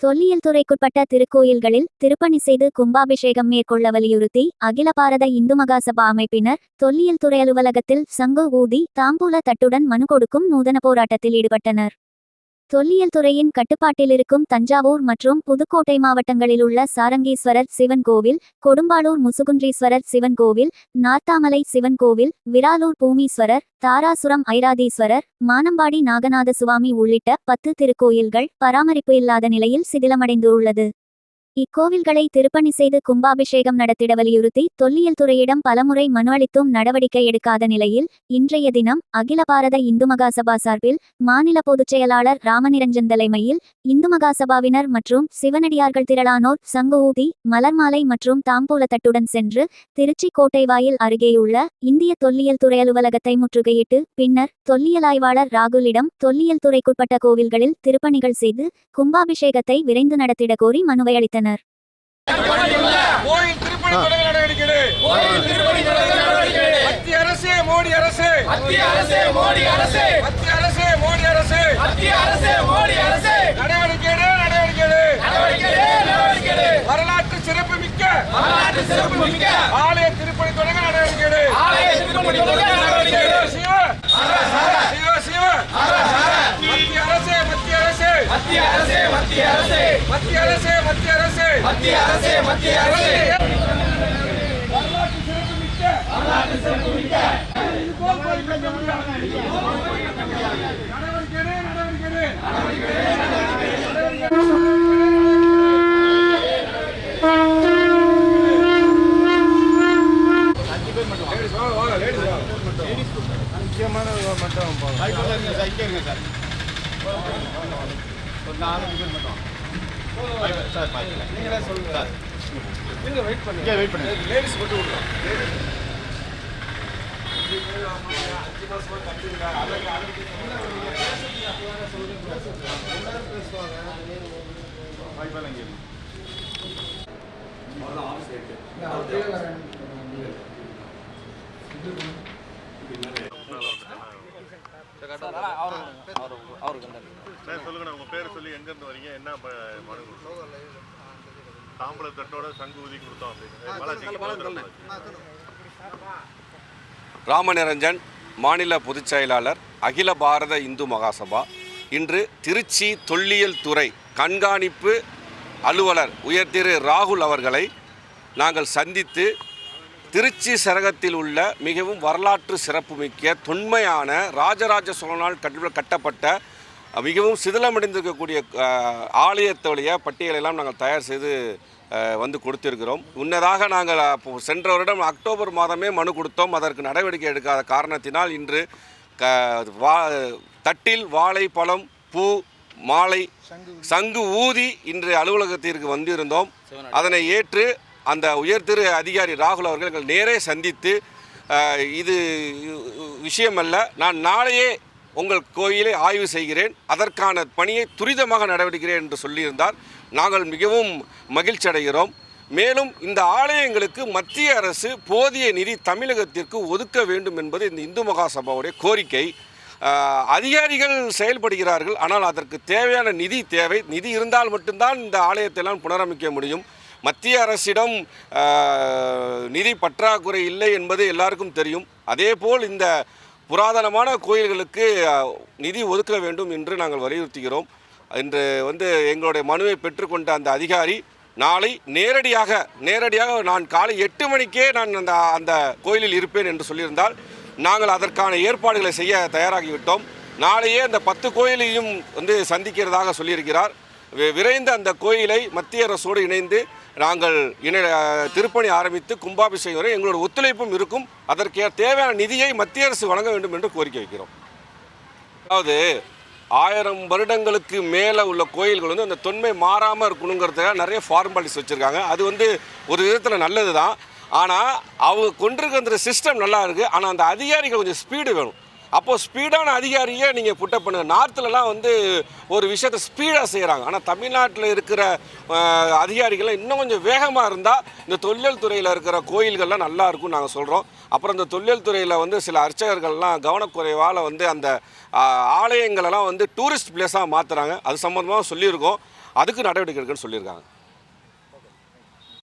தொல்லியல் துறைக்குட்பட்ட திருக்கோயில்களில் திருப்பணி செய்து கும்பாபிஷேகம் மேற்கொள்ள வலியுறுத்தி அகில பாரத இந்து மகாசபா அமைப்பினர் தொல்லியல் துறை அலுவலகத்தில் சங்கு ஊதி தாம்பூல தட்டுடன் மனு கொடுக்கும் நூதன போராட்டத்தில் ஈடுபட்டனர். தொல்லியல் துறையின் கட்டுப்பாட்டில் இருக்கும் தஞ்சாவூர் மற்றும் புதுக்கோட்டை மாவட்டங்களில் உள்ள சாரங்கீஸ்வரர் சிவன் கோவில், கொடும்பாளூர் முசுகுன்றீஸ்வரர் சிவன் கோவில், நார்த்தாமலை சிவன் கோவில், விராலூர் பூமீஸ்வரர், தாராசுரம் ஐராதீஸ்வரர், மானம்பாடி நாகநாத சுவாமி உள்ளிட்ட 10 திருக்கோயில்கள் பராமரிப்பு இல்லாத நிலையில் சிதிலமடைந்து உள்ளது. இக்கோவில்களை திருப்பணி செய்து கும்பாபிஷேகம் நடத்திட வலியுறுத்தி தொல்லியல் துறையிடம் பலமுறை மனு அளித்தும் நடவடிக்கை எடுக்காத நிலையில் இன்றைய தினம் அகில பாரத இந்து மகாசபா சார்பில் மாநில பொதுச் செயலாளர் ராமநிரஞ்சன் தலைமையில் இந்து மகாசபாவினர் மற்றும் சிவனடியார்கள் திரளானோர் சங்கு ஊதி மலர்மாலை மற்றும் தாம்பூல தட்டுடன் சென்று திருச்சி கோட்டை வாயில் அருகேயுள்ள இந்திய தொல்லியல் துறை அலுவலகத்தை முற்றுகையிட்டு பின்னர் தொல்லியல் ஆய்வாளர் ராகுலிடம் தொல்லியல் துறைக்குட்பட்ட கோவில்களில் திருப்பணிகள் செய்து கும்பாபிஷேகத்தை விரைந்து நடத்திட கோரி மனுவை அளித்தனர். கோயில் திருப்பணி தொடங்க நடவடிக்கை. மத்திய அரசு மோடி அரசு, மத்திய அரசு மோடி அரசு, மத்திய அரசு மோடி அரசு, மத்திய அரசு மோடி அரசு நடவடிக்கை நடவடிக்கை. வரலாற்று சிறப்பு மிக்க ஆலய திருப்பணி தொடங்க நடவடிக்கை. சிவ சிவ மத்திய அரசு மத்திய அரசு மத்திய அரசு மத்திய அரசு மத்திய அரசு மத்திய அரசு மத்திய அரசு மத்திய அரசு வரலாற்று சிறப்பு மிக்க சொல்லுங்க, உங்க பேர் சொல்லி எங்க இருந்து வரீங்க, என்ன மனு தாம்பூல தட்டோட சங்கு ஊதி கொடுத்தோம் அப்படின்னு. ராமநிரஞ்சன், மாநில பொதுச் செயலாளர், அகில பாரத இந்து மகாசபா. இன்று திருச்சி தொல்லியல் துறை கண்காணிப்பு அலுவலர் உயர் திரு ராகுல் அவர்களை நாங்கள் சந்தித்து திருச்சி சரகத்தில் உள்ள மிகவும் வரலாற்று சிறப்புமிக்க தொன்மையான ராஜராஜ சோழனால் கட்டப்பட்ட மிகவும் சிதிலமடைந்திருக்கக்கூடிய ஆலயத்துடைய பட்டியலெல்லாம் நாங்கள் தயார் செய்து வந்து கொடுத்திருக்கிறோம். முன்னதாக நாங்கள் சென்ற வருடம் அக்டோபர் மாதமே மனு கொடுத்தோம். அதற்கு நடவடிக்கை எடுக்காத காரணத்தினால் இன்று தட்டில் வாழை பழம் பூ மாலை சங்கு ஊதி இன்று அலுவலகத்திற்கு வந்திருந்தோம். அதனை ஏற்று அந்த உயர் திரு அதிகாரி ராகுல் அவர்கள் எங்கள் நேரே சந்தித்து இது விஷயமல்ல, நான் நாளையே உங்கள் கோயிலை ஆய்வு செய்கிறேன், அதற்கான பணியை துரிதமாக நடவடிக்கிறேன் என்று சொல்லியிருந்தார். நாங்கள் மிகவும் மகிழ்ச்சி அடைகிறோம். மேலும் இந்த ஆலயங்களுக்கு மத்திய அரசு போதிய நிதி தமிழகத்திற்கு ஒதுக்க வேண்டும் என்பது இந்த இந்து மகாசபாவுடைய கோரிக்கை. அதிகாரிகள் செயல்படுகிறார்கள், ஆனால் அதற்கு தேவையான நிதி தேவை. நிதி இருந்தால் மட்டும்தான் இந்த ஆலயத்தெல்லாம் புனரமைக்க முடியும். மத்திய அரசிடம் நிதி பற்றாக்குறை இல்லை என்பது எல்லாருக்கும் தெரியும். அதேபோல் இந்த புராதனமான கோயில்களுக்கு நிதி ஒதுக்க வேண்டும் என்று நாங்கள் வலியுறுத்துகிறோம். இன்று எங்களுடைய மனுவை பெற்றுக்கொண்ட அந்த அதிகாரி நாளை நேரடியாக நான் காலை 8 மணிக்கே நான் அந்த கோயிலில் இருப்பேன் என்று சொல்லியிருந்தால் நாங்கள் அதற்கான ஏற்பாடுகளை செய்ய தயாராகிவிட்டோம். நாளையே அந்த 10 கோயிலையும் சந்திக்கிறதாக சொல்லியிருக்கிறார். விரைந்து அந்த கோயிலை மத்திய அரசோடு இணைந்து நாங்கள் திருப்பணி ஆரம்பித்து கும்பாபிஷேகம் வரை எங்களோட ஒத்துழைப்பும் இருக்கும். அதற்கு தேவையான நிதியை மத்திய அரசு வழங்க வேண்டும் என்று கோரிக்கை வைக்கிறோம். அதாவது 1000 வருடங்களுக்கு மேலே உள்ள கோயில்கள் அந்த தொன்மை மாறாமல் இருக்கணுங்கிறதுக்காக நிறைய ஃபார்மாலிட்டிஸ் வச்சுருக்காங்க. அது ஒரு விதத்தில் நல்லது தான். ஆனால் அவங்க கொண்டிருக்கிற சிஸ்டம் நல்லா இருக்குது. ஆனால் அந்த அதிகாரிகள் கொஞ்சம் ஸ்பீடு வேணும். அப்போது ஸ்பீடான அதிகாரியை நீங்கள் புட்டப் பண்ணுங்கள். நார்த்துலலாம் ஒரு விஷயத்தை ஸ்பீடாக செய்கிறாங்க. ஆனால் தமிழ்நாட்டில் இருக்கிற அதிகாரிகள்லாம் இன்னும் கொஞ்சம் வேகமாக இருந்தால் இந்த தொல்லியல் துறையில் இருக்கிற கோயில்கள்லாம் நல்லாயிருக்கும் நாங்கள் சொல்கிறோம். அப்புறம் இந்த தொல்லியல் துறையில் சில அர்ச்சகர்கள்லாம் கவனக்குறைவால் அந்த ஆலயங்களெல்லாம் டூரிஸ்ட் பிளேஸாக மாற்றுறாங்க. அது சம்மந்தமாக சொல்லியிருக்கோம். அதுக்கு நடவடிக்கை எடுக்கணும்னு சொல்லியிருக்காங்க.